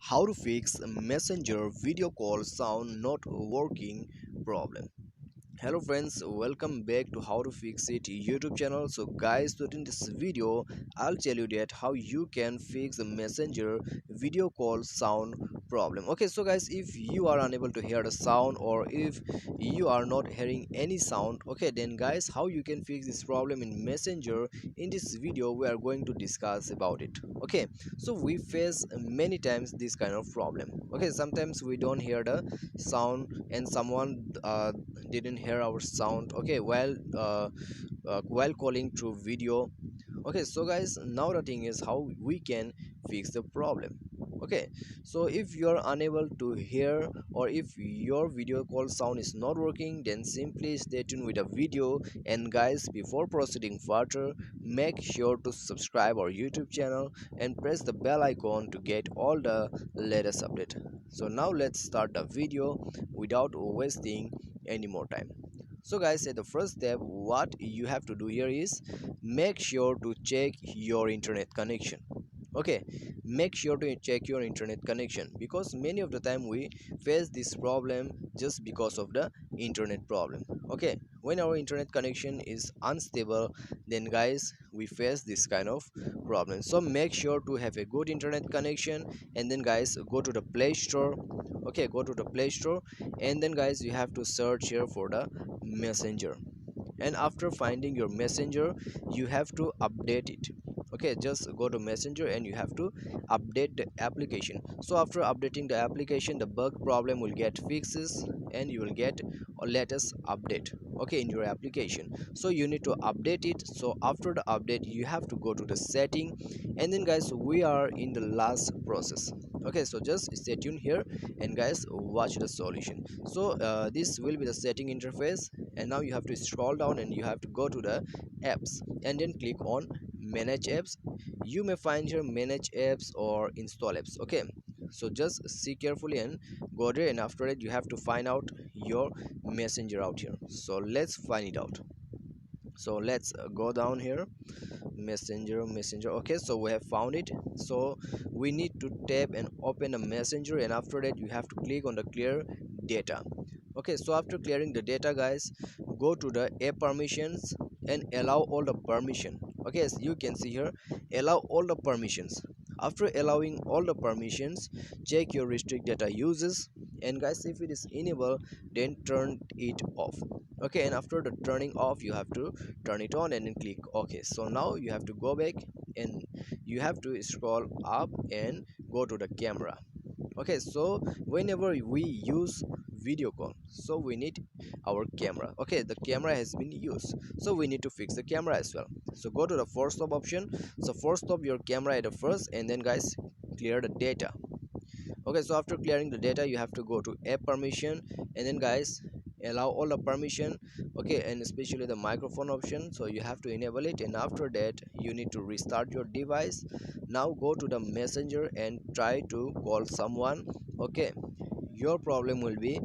How to fix Messenger video call sound not working problem. Hello friends, welcome back to How to Fix It YouTube channel. So guys, so in this video I'll tell you that how you can fix the Messenger video call sound problem. Okay, so guys, if you are unable to hear the sound or if you are not hearing any sound, okay, then guys, how you can fix this problem in Messenger, in this video we are going to discuss about it. Okay, so we face many times this kind of problem. Okay, sometimes we don't hear the sound and someone didn't hear our sound, okay, while calling through video. Okay, so guys, now the thing is how we can fix the problem. Okay, so if you're unable to hear or if your video call sound is not working, then simply stay tuned with a video. And guys, before proceeding further, make sure to subscribe our YouTube channel and press the bell icon to get all the latest update. So now let's start the video without wasting any more time. So guys, at the first step, what you have to do here is make sure to check your internet connection. Okay, make sure to check your internet connection, because many of the time we face this problem just because of the internet problem. Okay, when our internet connection is unstable, then guys, we face this kind of problem. So make sure to have a good internet connection, and then guys, go to the Play Store. Okay, go to the Play Store, and then guys, you have to search here for the Messenger. And after finding your Messenger, you have to update it. Okay, just go to Messenger and you have to update the application. So after updating the application, the bug problem will get fixes and you will get a latest update, okay, in your application. So you need to update it. So after the update, you have to go to the setting, and then guys, we are in the last process. Okay, so just stay tuned here and guys, watch the solution. So this will be the setting interface, and now you have to scroll down and you have to go to the apps and then click on manage apps. You may find here manage apps or install apps. Okay, so just see carefully and go there, and after that you have to find out your Messenger out here. So let's find it out. So let's go down here, messenger. Okay, so we have found it. So we need to tap and open a Messenger, and after that you have to click on the clear data. Okay, so after clearing the data, guys, go to the app permissions and allow all the permission. Okay, as you can see here, allow all the permissions. After allowing all the permissions, check your restrict data uses, and guys, if it is enabled, then turn it off. Okay, and after the turning off, you have to turn it on and then click OK. So now you have to go back and you have to scroll up and go to the camera. Okay, so whenever we use video call, so we need our camera. Okay, the camera has been used, so we need to fix the camera as well. So go to the force stop option. So force stop your camera at the first, and then guys, clear the data. Okay, so after clearing the data, you have to go to app permission, and then guys, allow all the permission. Okay, and especially the microphone option, so you have to enable it, and after that you need to restart your device. Now go to the Messenger and try to call someone. Okay, your problem will be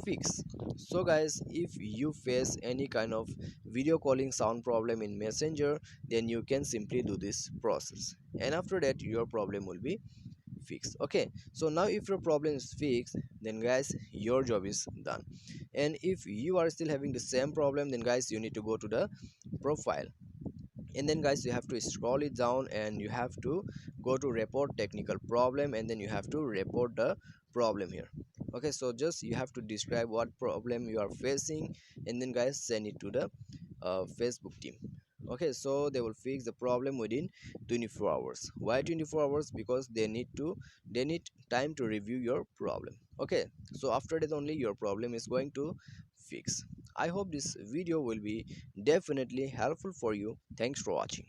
fixed. So guys, if you face any kind of video calling sound problem in Messenger, then you can simply do this process, and after that your problem will be fixed. Okay, so now if your problem is fixed, then guys, your job is done. And if you are still having the same problem, then guys, you need to go to the profile, and then guys, you have to scroll it down and you have to go to report technical problem, and then you have to report the problem here. Okay, so just you have to describe what problem you are facing, and then guys, send it to the Facebook team. Okay, so they will fix the problem within 24 hours. Why 24 hours? Because they need time to review your problem. Okay, so after that only your problem is going to fix. I hope this video will be definitely helpful for you. Thanks for watching.